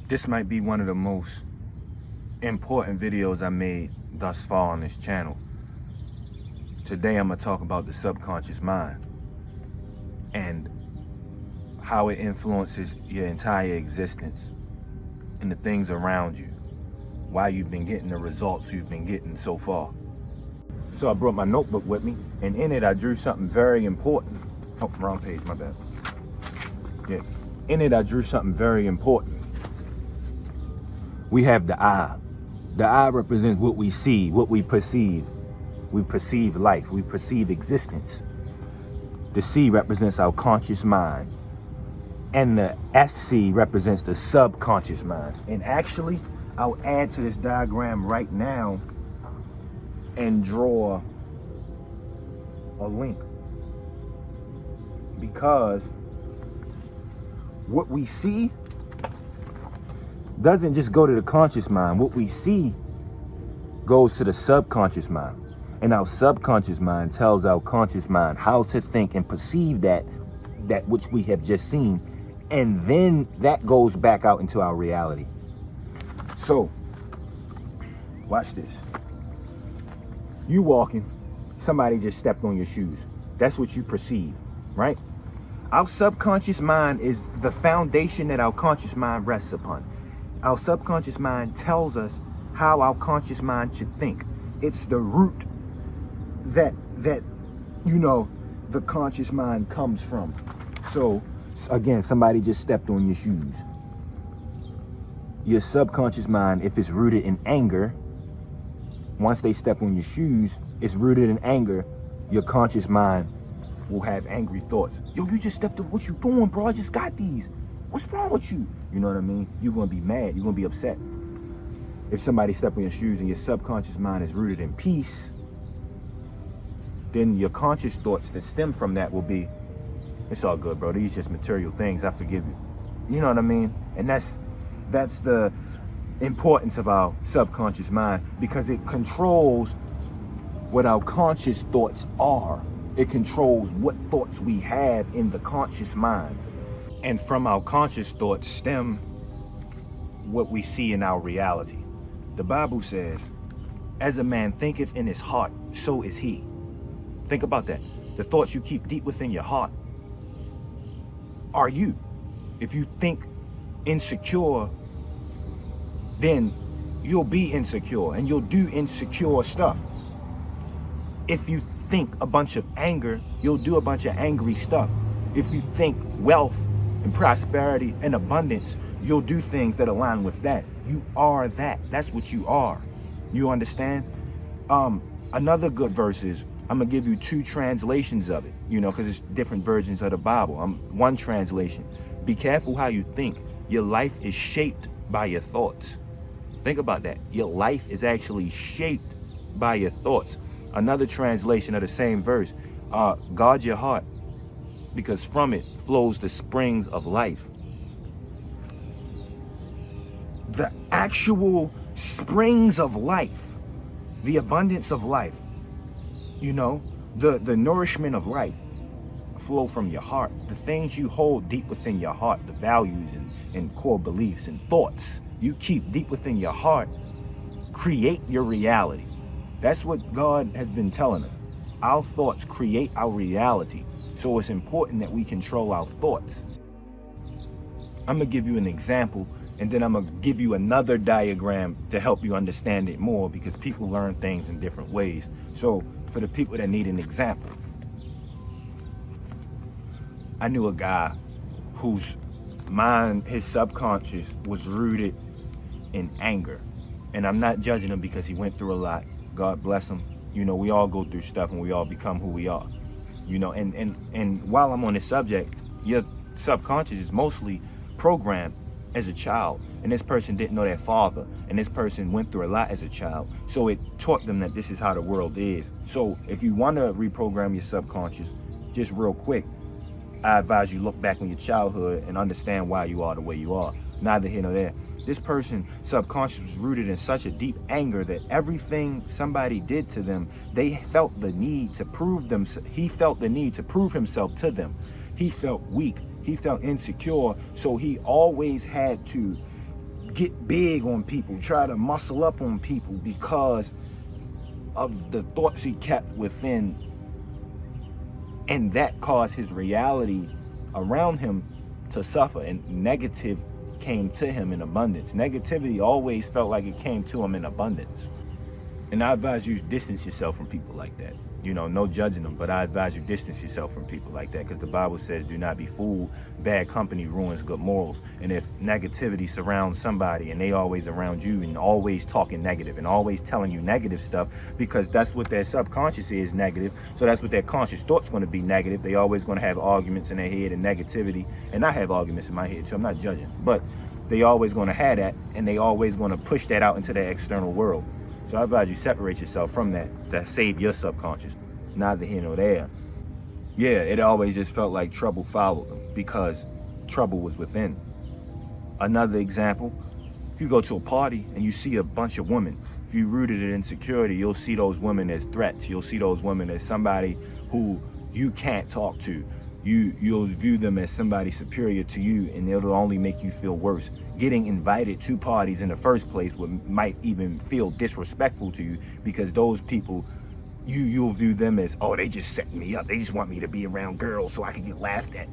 This might be one of the most important videos I made thus far on this channel. Today I'm going to talk about the subconscious mind and how it influences your entire existence and the things around you, why you've been getting the results you've been getting so far. So I brought my notebook with me, and in it I drew something very important. Oh, wrong page, my bad. Yeah, in it I drew something very important. We have the eye. The eye represents what we see, what we perceive. We perceive life, we perceive existence. The C represents our conscious mind. And the SC represents the subconscious mind. And actually, I'll add to this diagram right now and draw a link. Because what we see doesn't just go to the conscious mind. What we see goes to the subconscious mind. And our subconscious mind tells our conscious mind how to think and perceive that which we have just seen. And then that goes back out into our reality. So, watch this. You walking, somebody just stepped on your shoes. That's what you perceive, right? Our subconscious mind is the foundation that our conscious mind rests upon. Our subconscious mind tells us how our conscious mind should think. It's the root that the conscious mind comes from. So again, somebody just stepped on your shoes. Your subconscious mind, if it's rooted in anger, once they step on your shoes, it's rooted in anger. Your conscious mind will have angry thoughts. Yo, you just stepped on, what you doing, bro? I just got these. What's wrong with you? You know what I mean? You're gonna be mad, you're gonna be upset. If somebody steps on your shoes and your subconscious mind is rooted in peace, then your conscious thoughts that stem from that will be, it's all good, bro. These just material things. I forgive you. You know what I mean? And that's the importance of our subconscious mind, because it controls what our conscious thoughts are. It controls what thoughts we have in the conscious mind. And from our conscious thoughts stem what we see in our reality. The Bible says, as a man thinketh in his heart, so is he. Think about that. The thoughts you keep deep within your heart are you. If you think insecure, then you'll be insecure and you'll do insecure stuff. If you think a bunch of anger, you'll do a bunch of angry stuff. If you think wealth and prosperity and abundance, you'll do things that align with that. You are that. That's what you are. You understand? Another good verse is, I'm gonna give you two translations of it, because it's different versions of the Bible. One translation: be careful how you think. Your life is shaped by your thoughts. Think about that. Your life is actually shaped by your thoughts. Another translation of the same verse: guard your heart, because from it flows the springs of life. The actual springs of life, the abundance of life, the nourishment of life flow from your heart. The things you hold deep within your heart, the values and core beliefs and thoughts you keep deep within your heart, create your reality. That's what God has been telling us. Our thoughts create our reality. So it's important that we control our thoughts. I'm gonna give you an example, and then I'm gonna give you another diagram to help you understand it more, because people learn things in different ways. So for the people that need an example, I knew a guy whose mind, his subconscious, was rooted in anger. And I'm not judging him because he went through a lot. God bless him. We all go through stuff and we all become who we are. And while I'm on this subject, your subconscious is mostly programmed as a child, and this person didn't know their father, and this person went through a lot as a child, so it taught them that this is how the world is. So if you want to reprogram your subconscious, just real quick, I advise you look back on your childhood and understand why you are the way you are. Neither here nor there. This person's subconscious was rooted in such a deep anger that everything somebody did to them, they felt the need to prove them. He felt the need to prove himself to them. He felt weak. He felt insecure. So he always had to get big on people, try to muscle up on people because of the thoughts he kept within. And that caused his reality around him to suffer, and negative came to him in abundance. Negativity always felt like it came to him in abundance. And I advise you distance yourself from people like that. You know, no judging them, but I advise you distance yourself from people like that, because the Bible says, do not be fooled. Bad company ruins good morals. And if negativity surrounds somebody and they always around you and always talking negative and always telling you negative stuff, because that's what their subconscious is, negative. So that's what their conscious thought's going to be, negative. They always going to have arguments in their head and negativity. And I have arguments in my head too. I'm not judging, but they always going to have that, and they always going to push that out into their external world. So I advise you separate yourself from that to save your subconscious. Neither here nor there. Yeah, it always just felt like trouble followed them because trouble was within. Another example, if you go to a party and you see a bunch of women, if you're rooted in insecurity, you'll see those women as threats. You'll see those women as somebody who you can't talk to. You'll view them as somebody superior to you, and it'll only make you feel worse. Getting invited to parties in the first place might even feel disrespectful to you, because those people, you'll view them as, oh, they just set me up. They just want me to be around girls so I can get laughed at.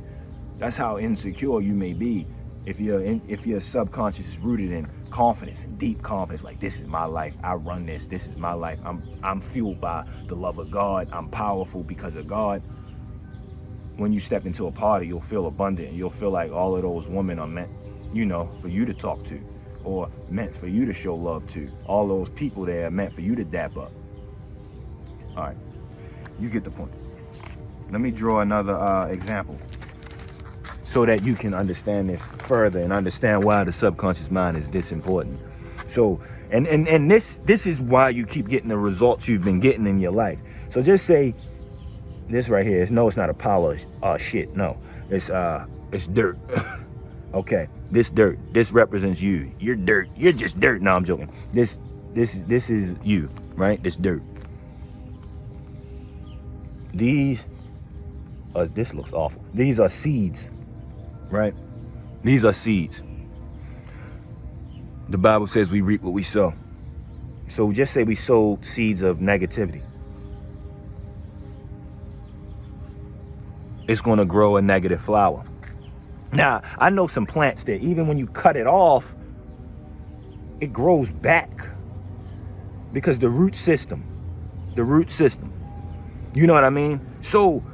That's how insecure you may be if your subconscious is rooted in confidence and deep confidence, like, this is my life, I run this is my life, I'm fueled by the love of God, I'm powerful because of God. When you step into a party, you'll feel abundant. You'll feel like all of those women are meant, you know, for you to talk to, or meant for you to show love to. All those people there are meant for you to dap up. All right, you get the point. Let me draw another example so that you can understand this further and understand why the subconscious mind is this important. So, and this is why you keep getting the results you've been getting in your life. So just say, this right here is, no, it's not a pile of shit. No, it's dirt. Okay, this dirt. This represents you. You're dirt. You're just dirt. No, I'm joking. This is you, right? This dirt. These, this looks awful. These are seeds, right? These are seeds. The Bible says we reap what we sow. So just say we sow seeds of negativity. It's going to grow a negative flower. Now, I know some plants that even when you cut it off, it grows back, because the root system, you know what I mean? So,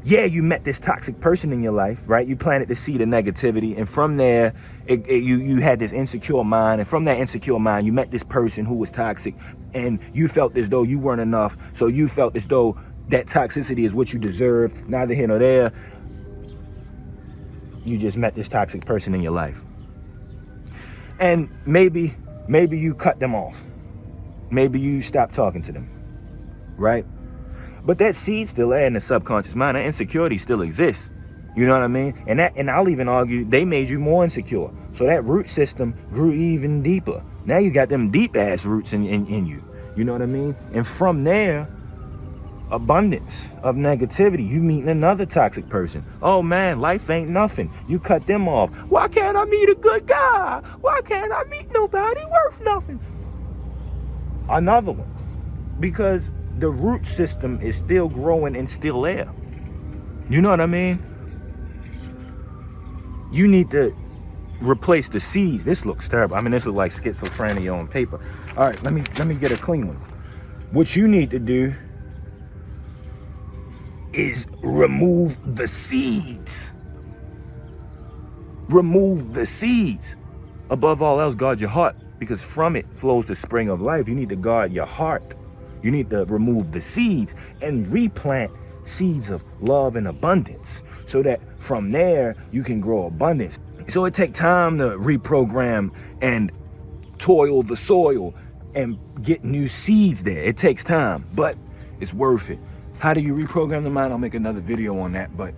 yeah, you met this toxic person in your life, right? You planted the seed of negativity, and from there, you had this insecure mind, and from that insecure mind, you met this person who was toxic, and you felt as though you weren't enough, so you felt as though that toxicity is what you deserve. Neither here nor there. You just met this toxic person in your life, and maybe you cut them off. Maybe you stop talking to them, right? But that seed's still there in the subconscious mind. That insecurity still exists. You know what I mean? And I'll even argue they made you more insecure. So that root system grew even deeper. Now you got them deep ass roots in you. You know what I mean? And from there, abundance of negativity. You meeting another toxic person. Oh man, life ain't nothing. You cut them off. Why can't I meet a good guy? Why can't I meet nobody worth nothing? Another one. Because the root system is still growing and still there. You know what I mean? You need to replace the seeds. This looks terrible. I mean, this looks like schizophrenia on paper. All right, let me get a clean one. What you need to do is remove the seeds. Remove the seeds. Above all else, guard your heart, because from it flows the spring of life. You need to guard your heart. You need to remove the seeds and replant seeds of love and abundance, so that from there you can grow abundance. So it takes time to reprogram and toil the soil and get new seeds there. It takes time, but it's worth it. How do you reprogram the mind? I'll make another video on that, but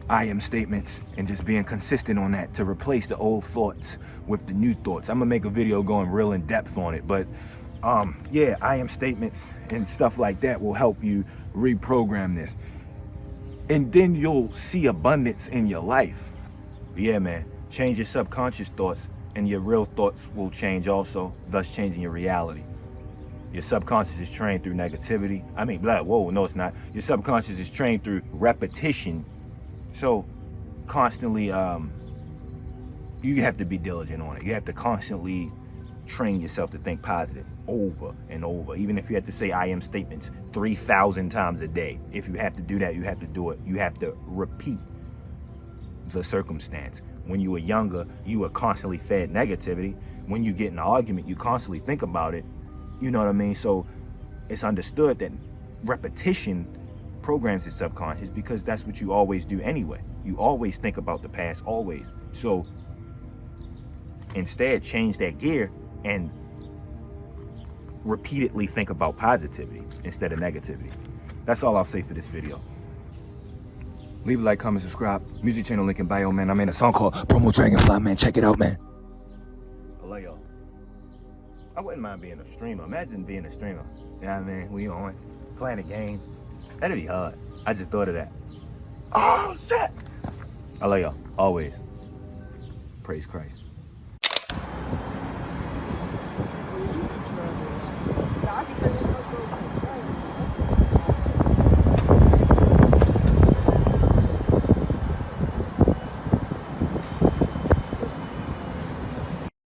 I am statements and just being consistent on that to replace the old thoughts with the new thoughts. I'm gonna make a video going real in depth on it, but yeah, I am statements and stuff like that will help you reprogram this. And then you'll see abundance in your life. Yeah, man, change your subconscious thoughts And your real thoughts will change also, thus changing your reality. Your subconscious is trained through negativity. No, it's not. Your subconscious is trained through repetition. So constantly, you have to be diligent on it. You have to constantly train yourself to think positive over and over. Even if you have to say I am statements 3,000 times a day. If you have to do that, you have to do it. You have to repeat the circumstance. When you were younger, you were constantly fed negativity. When you get in an argument, you constantly think about it. You know what I mean? So it's understood that repetition programs the subconscious, because that's what you always do anyway. You always think about the past, always. So instead, change that gear and repeatedly think about positivity instead of negativity. That's all I'll say for this video. Leave a like, comment, subscribe. Music channel link in bio, man. I made a song called Promo Dragonfly, man. Check it out, man. I love y'all. I wouldn't mind being a streamer. Imagine being a streamer. You know what I mean? We on, playing a game. That'd be hard. I just thought of that. Oh, shit. I love y'all. Always. Praise Christ.